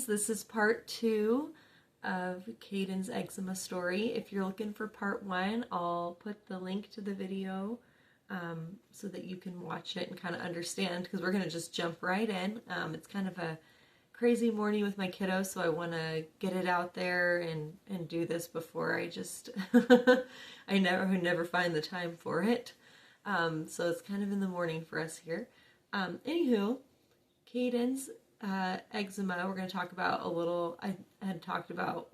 friends, this is part 2 of Caiden's eczema story. If you're looking for part 1, I'll put the link to the video so that you can watch it and kind of understand, because we're going to just jump right in. It's kind of a crazy morning with my kiddos, so I want to get it out there and do this before I just I never find the time for it. So it's kind of in the morning for us here. Anywho, Caiden's eczema, we're going to talk about a little. I had talked about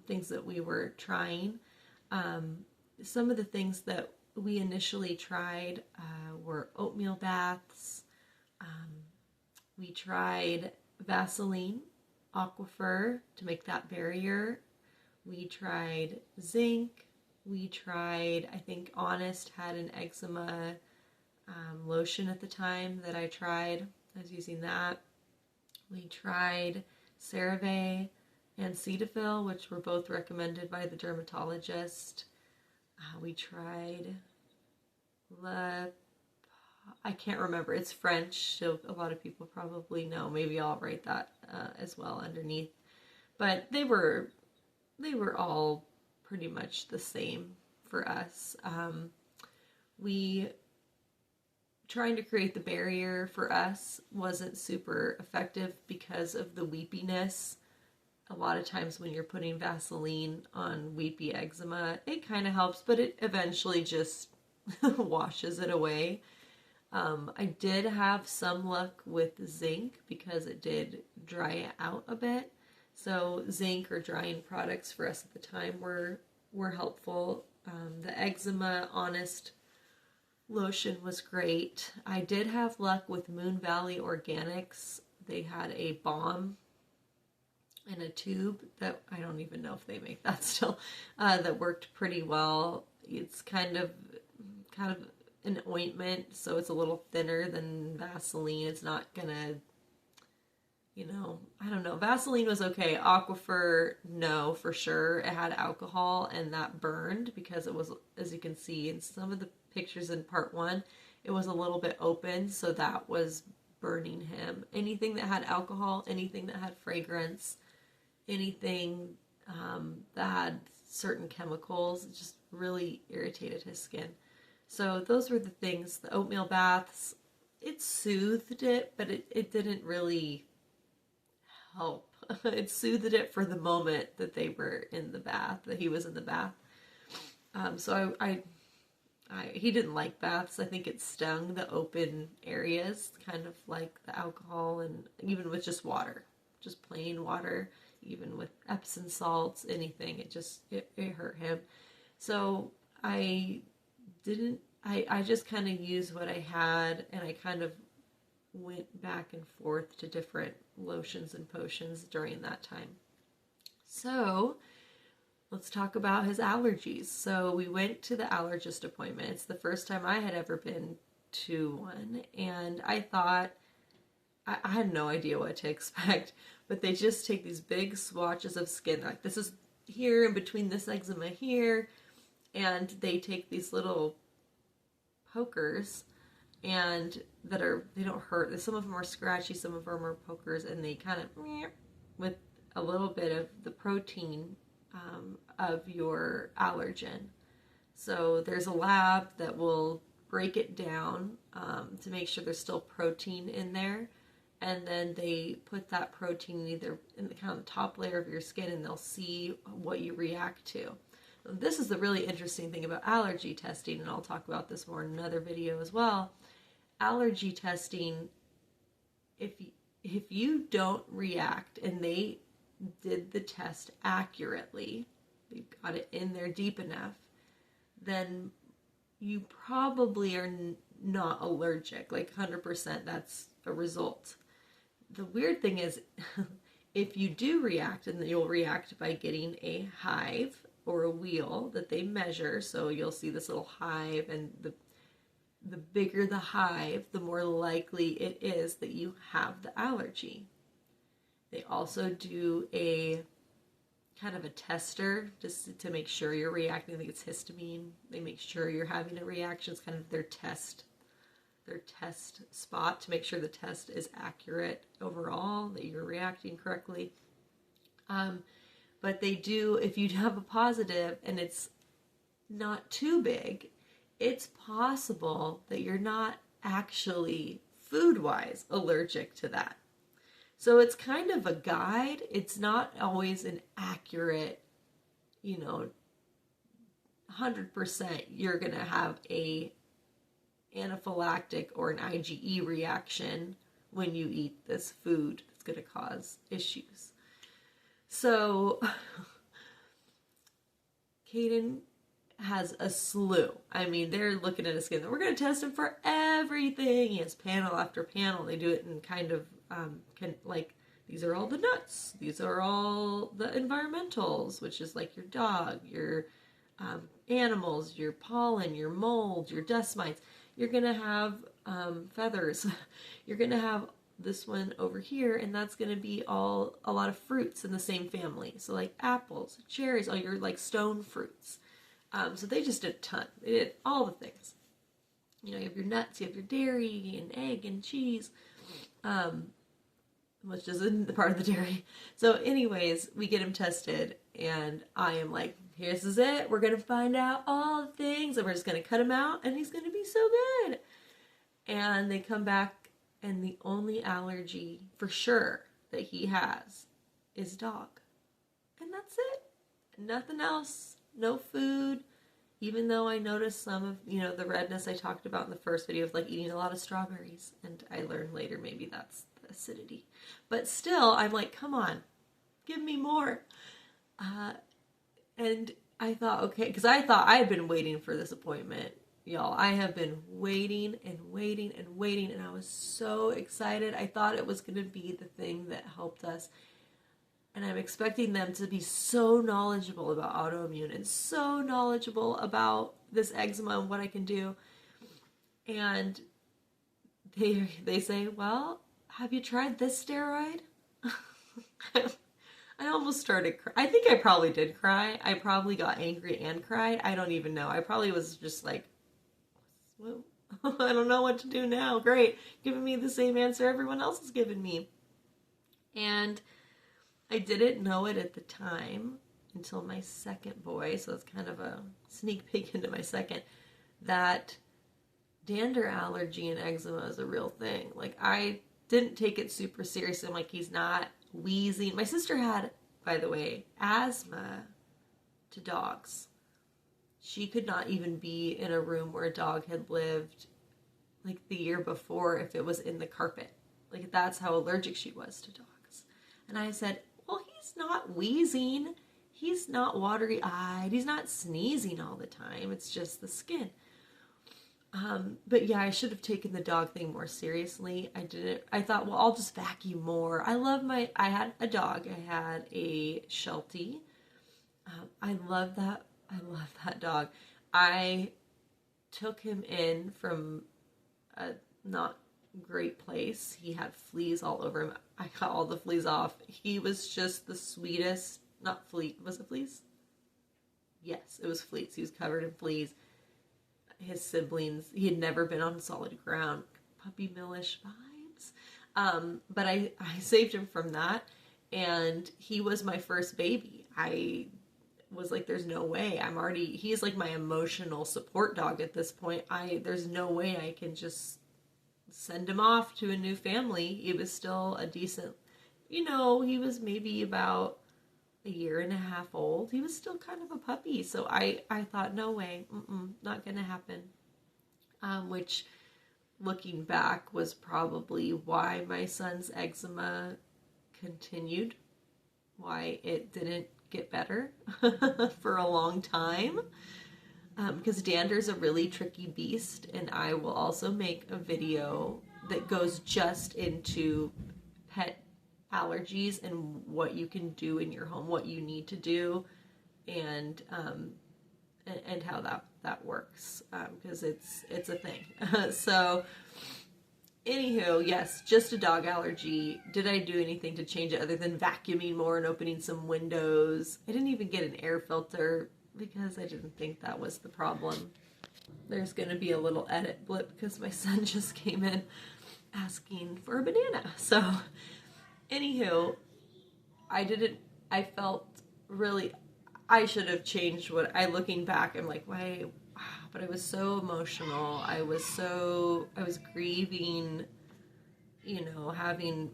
things that we were trying. Some of the things that we initially tried were oatmeal baths. We tried Vaseline, Aquifer to make that barrier. We tried zinc. We tried, I think Honest had an eczema lotion at the time that I tried. I was using that. We tried CeraVe and Cetaphil, which were both recommended by the dermatologist. We tried I can't remember. It's French, so a lot of people probably know. Maybe I'll write that as well underneath. But they were all pretty much the same for us. We trying to create the barrier for us wasn't super effective because of the weepiness. A lot of times when you're putting Vaseline on weepy eczema, it kind of helps, but it eventually just washes it away. I did have some luck with zinc because it did dry it out a bit. So zinc or drying products for us at the time were helpful. The eczema Honest lotion was great. I did have luck with Moon Valley Organics. They had a balm in a tube that I don't even know if they make that still, that worked pretty well. It's kind of an ointment, so it's a little thinner than Vaseline. It's not gonna, I don't know. Vaseline was okay. Aquifer, no, for sure. It had alcohol and that burned because it was, as you can see in some of the pictures in part 1, it was a little bit open, so that was burning him. Anything that had alcohol, anything that had fragrance, anything that had certain chemicals, it just really irritated his skin. So those were the things. The oatmeal baths, it soothed it, but it didn't really help. It soothed it for the moment that they were in the bath, that he was in the bath. So he didn't like baths. I think it stung the open areas, kind of like the alcohol, and even with just water, just plain water, even with Epsom salts, anything, it hurt him. So I just kind of used what I had, and I kind of went back and forth to different lotions and potions during that time. So let's talk about his allergies. So we went to the allergist appointment. It's the first time I had ever been to one, and I thought, I had no idea what to expect, but they just take these big swatches of skin, like this is here in between this eczema here, and they take these little pokers, and they don't hurt. Some of them are scratchy, some of them are pokers, and they kind of, with a little bit of the protein of your allergen. So there's a lab that will break it down to make sure there's still protein in there, and then they put that protein either in the kind of top layer of your skin, and they'll see what you react to. This is the really interesting thing about allergy testing, and I'll talk about this more in another video as well. Allergy testing, if you don't react, and they did the test accurately, they got it in there deep enough, then you probably are not allergic, like 100%. That's a result. The weird thing is, if you do react, and you'll react by getting a hive or a wheal that they measure, so you'll see this little hive, and the bigger the hive, the more likely it is that you have the allergy. They also do a kind of a tester just to make sure you're reacting. I think it's histamine. They make sure you're having a reaction. It's kind of their test their test spot to make sure the test is accurate overall, that you're reacting correctly. But they do, if you have a positive and it's not too big, it's possible that you're not actually food-wise allergic to that. So it's kind of a guide. It's not always an accurate, 100% you're going to have a anaphylactic or an IgE reaction when you eat this food that's going to cause issues. So Caiden has a slew. I mean, they're looking at his skin. We're going to test him for everything. He has panel after panel. They do it in kind of, these are all the nuts. These are all the environmentals, which is like your dog, your animals, your pollen, your mold, your dust mites. You're going to have feathers. You're going to have this one over here, and that's going to be a lot of fruits in the same family. So like apples, cherries, all your like stone fruits. So they just did a ton. They did all the things. You have your nuts, you have your dairy and egg and cheese, which isn't part of the dairy. So anyways, we get him tested, and I am like, this is it. We're going to find out all the things, and we're just going to cut him out, and he's going to be so good. And they come back, and the only allergy for sure that he has is dog. And that's it. Nothing else. No food. Even though I noticed some of, the redness I talked about in the first video of like eating a lot of strawberries. And I learned later maybe that's the acidity. But still, I'm like, come on. Give me more. And I thought, okay, because I thought I had been waiting for this appointment. Y'all, I have been waiting and waiting and waiting, and I was so excited. I thought it was going to be the thing that helped us. And I'm expecting them to be so knowledgeable about autoimmune and so knowledgeable about this eczema and what I can do. And they say, well, have you tried this steroid? I almost started crying. I think I probably did cry. I probably got angry and cried. I don't even know. I probably was just like, well, I don't know what to do now. Great. Giving me the same answer everyone else has given me. And I didn't know it at the time until my second boy, so it's kind of a sneak peek into my second, that dander allergy and eczema is a real thing. Like, I didn't take it super seriously. I'm like, he's not wheezing. My sister had, by the way, asthma to dogs. She could not even be in a room where a dog had lived like the year before if it was in the carpet. Like, that's how allergic she was to dogs. And I said, well, he's not wheezing. He's not watery-eyed. He's not sneezing all the time. It's just the skin. But yeah, I should have taken the dog thing more seriously. I didn't. I thought, well, I'll just vacuum more. I had a dog. I had a Sheltie. I love that. I love that dog. I took him in from a not great place. He had fleas all over him. I got all the fleas off. He was just the sweetest. Not flea. Was it fleas? Yes, it was fleas. He was covered in fleas. His siblings, he had never been on solid ground. Puppy millish vibes. But I saved him from that, and he was my first baby. I was like, there's no way. He's like my emotional support dog at this point. There's no way I can just send him off to a new family. He was still a decent, he was maybe about a year and a half old. He was still kind of a puppy. So I thought, no way, not gonna happen. Which, looking back, was probably why my son's eczema continued, why it didn't get better for a long time. Because dander's a really tricky beast, and I will also make a video that goes just into pet allergies and what you can do in your home, what you need to do, and how that works, because it's a thing. So anywho, yes, just a dog allergy. Did I do anything to change it other than vacuuming more and opening some windows? I didn't even get an air filter because I didn't think that was the problem. There's going to be a little edit blip because my son just came in asking for a banana. So, anywho, I felt really, I should have changed looking back, I'm like, why, but I was so emotional. I was grieving, having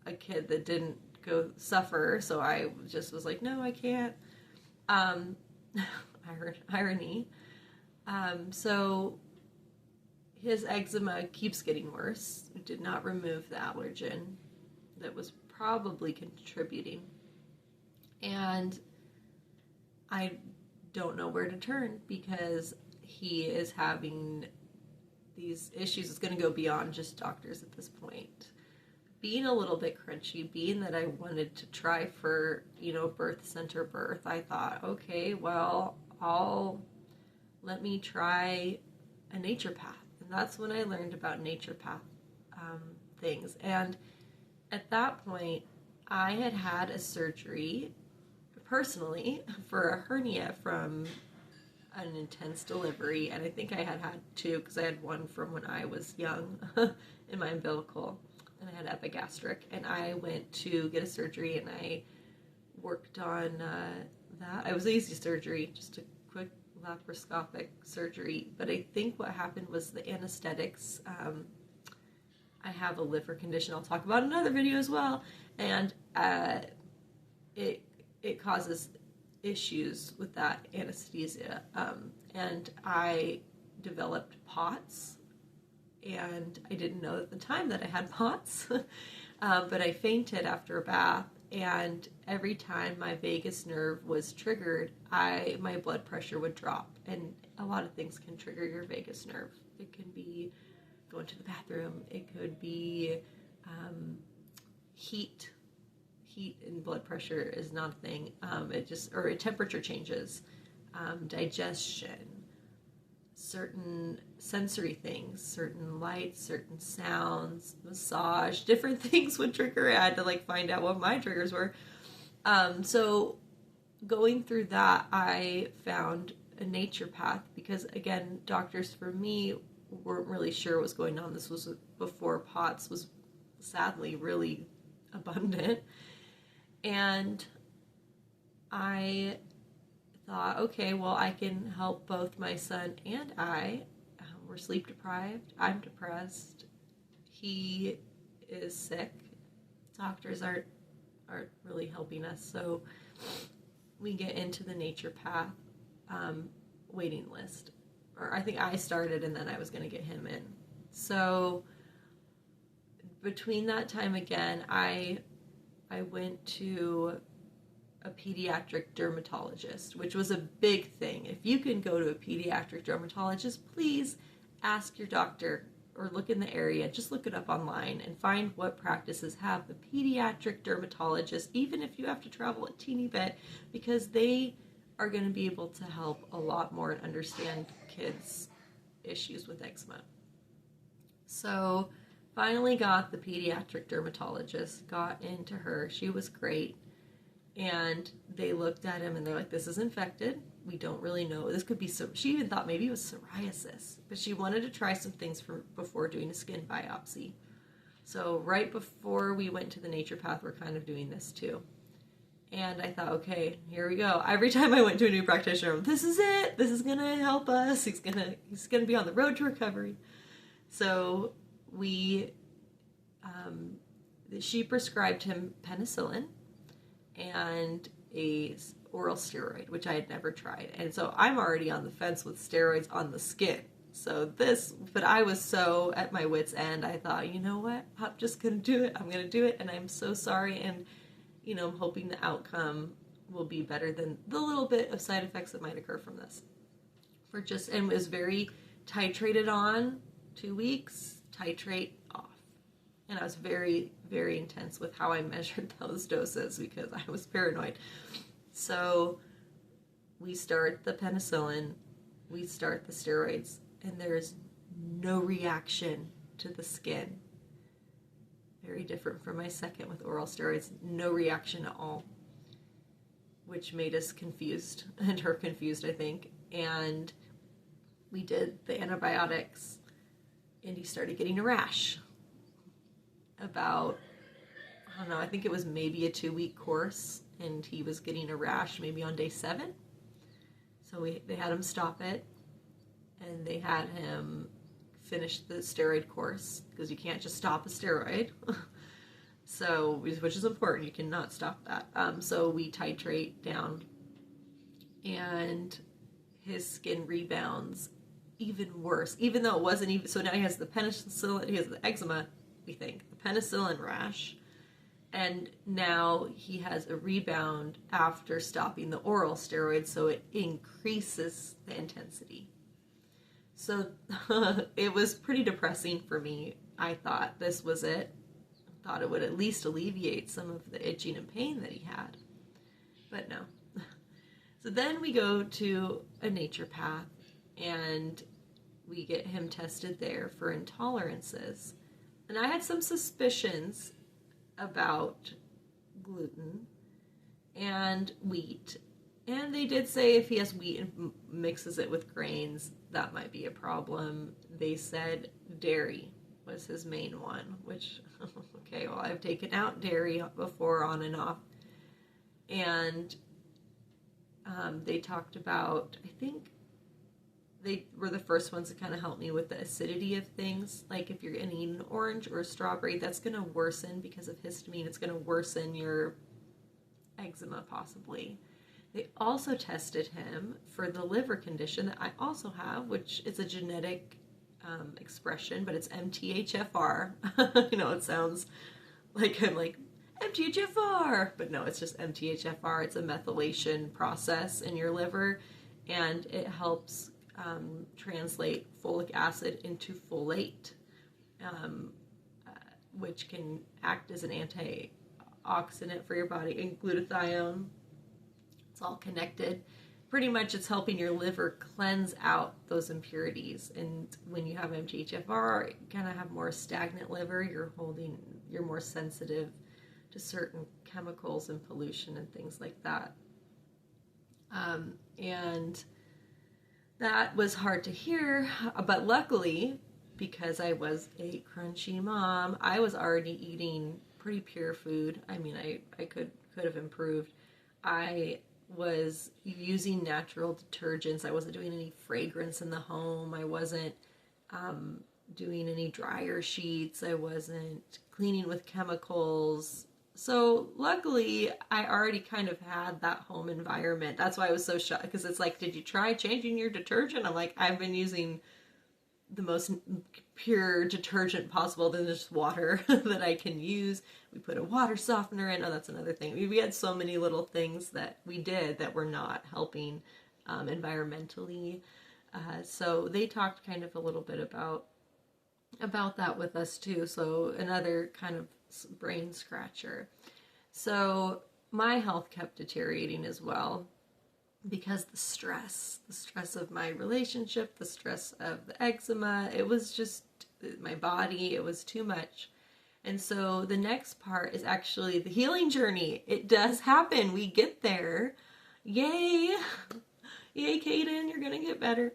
a kid that didn't go suffer. So I just was like, no, I can't. Irony. So his eczema keeps getting worse. We did not remove the allergen that was probably contributing. And I don't know where to turn because he is having these issues. It's going to go beyond just doctors at this point. Being a little bit crunchy, being that I wanted to try for, birth center birth, I thought, okay, well, let me try a naturopath. And that's when I learned about naturopath things. And at that point, I had a surgery personally for a hernia from an intense delivery. And I think I had two because I had one from when I was young in my umbilical. And I had epigastric. And I went to get a surgery and I worked on that. It was easy surgery, just a quick laparoscopic surgery, but I think what happened was the anesthetics. I have a liver condition I'll talk about in another video as well, and it causes issues with that anesthesia, and I developed POTS, and I didn't know at the time that I had POTS, but I fainted after a bath. And every time my vagus nerve was triggered, my blood pressure would drop. And a lot of things can trigger your vagus nerve. It can be going to the bathroom. It could be heat. Heat and blood pressure is not a thing. Or temperature changes, digestion, certain sensory things, certain lights, certain sounds, massage, different things would trigger it. I had to find out what my triggers were. So going through that, I found a naturopath because, again, doctors for me weren't really sure what was going on. This was before POTS was sadly really abundant. And I thought, okay, well, I can help both my son and I. We're sleep deprived. I'm depressed. He is sick. Doctors aren't really helping us. So we get into the naturopath waiting list. Or I think I started and then I was going to get him in. So between that time again, I went to a pediatric dermatologist, which was a big thing. If you can go to a pediatric dermatologist, please ask your doctor or look in the area. Just look it up online and find what practices have the pediatric dermatologist, even if you have to travel a teeny bit, because they are going to be able to help a lot more and understand kids' issues with eczema. So finally got the pediatric dermatologist, got into her. She was great. And they looked at him and they're like, this is infected. We don't really know. This could be, she even thought maybe it was psoriasis, but she wanted to try some things before doing a skin biopsy. So right before we went to the naturopath, we're kind of doing this too. And I thought, okay, here we go. Every time I went to a new practitioner, this is it. This is going to help us. He's going to be on the road to recovery. So she prescribed him penicillin and a oral steroid, which I had never tried. And so I'm already on the fence with steroids on the skin. But I was so at my wit's end. I thought, you know what? I'm just going to do it. I'm going to do it. And I'm so sorry. And, I'm hoping the outcome will be better than the little bit of side effects that might occur from this. And it was very titrated on 2 weeks, titrate off. And I was very, very intense with how I measured those doses because I was paranoid. So we start the penicillin, we start the steroids, and there's no reaction to the skin. Very different from my second with oral steroids, no reaction at all, which made us confused, and her confused, I think. And we did the antibiotics, and he started getting a rash. About, I don't know, I think it was maybe a 2-week course, and he was getting a rash maybe on day 7. So they had him stop it, and they had him finish the steroid course, because you can't just stop a steroid. So, which is important, you cannot stop that. So we titrate down, and his skin rebounds even worse, even though it wasn't even, so now he has the penicillin, he has the eczema, we think, the penicillin rash, and now he has a rebound after stopping the oral steroids, so it increases the intensity. So it was pretty depressing for me. I thought this was it. I thought it would at least alleviate some of the itching and pain that he had. But no. So then we go to a naturopath, and we get him tested there for intolerances. And I had some suspicions about gluten and wheat. And they did say if he has wheat and mixes it with grains, that might be a problem. They said dairy was his main one, which, okay, well, I've taken out dairy before on and off. And they talked about, I think they were the first ones to kind of help me with the acidity of things. Like if you're going to eat an orange or a strawberry, that's going to worsen because of histamine. It's going to worsen your eczema possibly. They also tested him for the liver condition that I also have, which is a genetic expression, but it's MTHFR. You know, it sounds like I'm like, MTHFR! But no, it's just MTHFR. It's a methylation process in your liver, and it helps translate folic acid into folate, which can act as an antioxidant for your body, and glutathione. It's all connected. Pretty much it's helping your liver cleanse out those impurities. And when you have MTHFR, you kind of have more stagnant liver. You're more sensitive to certain chemicals and pollution and things like that. And that was hard to hear, but luckily, because I was a crunchy mom, I was already eating pretty pure food. I mean, I could have improved. I was using natural detergents. I wasn't doing any fragrance in the home. I wasn't doing any dryer sheets. I wasn't cleaning with chemicals. So luckily, I already kind of had that home environment. That's why I was so shocked, because it's like, did you try changing your detergent? I'm like, I've been using the most pure detergent possible than just water that I can use. We put a water softener in. Oh, that's another thing. We had so many little things that we did that were not helping environmentally. So they talked kind of a little bit about that with us too. So another kind of brain scratcher. So my health kept deteriorating as well, because the stress of my relationship, the stress of the eczema, it was just my body, it was too much. And so the next part is actually the healing journey. It does happen. We get there. Yay. Yay, Caiden, you're going to get better.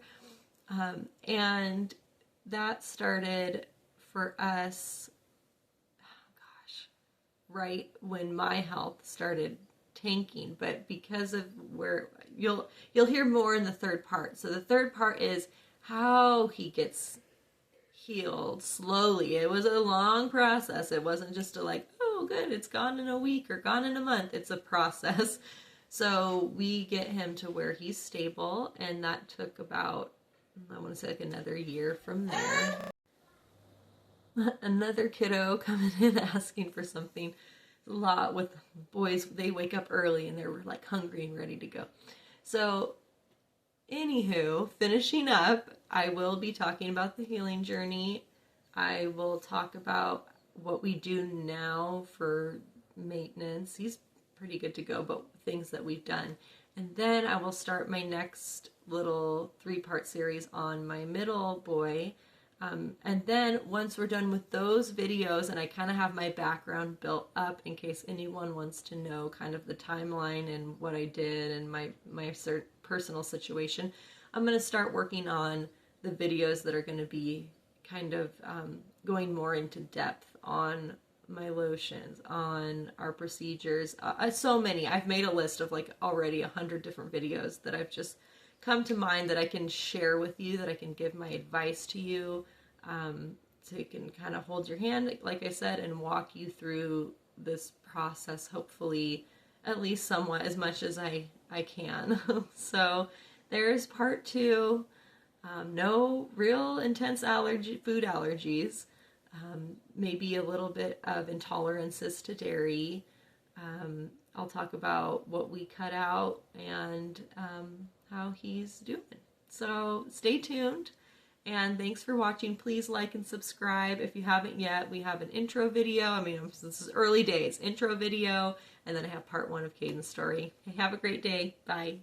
And that started for us, right when my health started tanking, but because of where you'll hear more in the third part. So the third part is how he gets healed slowly. It was a long process. It wasn't just a like, oh good, it's gone in a week or gone in a month. It's a process. So we get him to where he's stable, and that took about, I want to say like another year from there. Another kiddo coming in asking for something. A lot with boys, they wake up early and they're like hungry and ready to go. So anywho, finishing up, I will be talking about the healing journey. I will talk about what we do now for maintenance. He's pretty good to go, but things that we've done. And then I will start my next little 3-part series on my middle boy. And then once we're done with those videos, and I kind of have my background built up in case anyone wants to know kind of the timeline and what I did and my personal situation, I'm going to start working on the videos that are going to be kind of going more into depth on my lotions, on our procedures. So many. I've made a list of like already 100 different videos that I've just come to mind that I can share with you, that I can give my advice to you, so you can kind of hold your hand, like I said, and walk you through this process, hopefully at least somewhat, as much as I can. So there's part 2. No real intense food allergies, maybe a little bit of intolerances to dairy. I'll talk about what we cut out and how he's doing. So stay tuned, and thanks for watching. Please like and subscribe if you haven't yet. We have an intro video. I mean, this is early days. Intro video, and then I have part 1 of Caiden's story. Have a great day. Bye.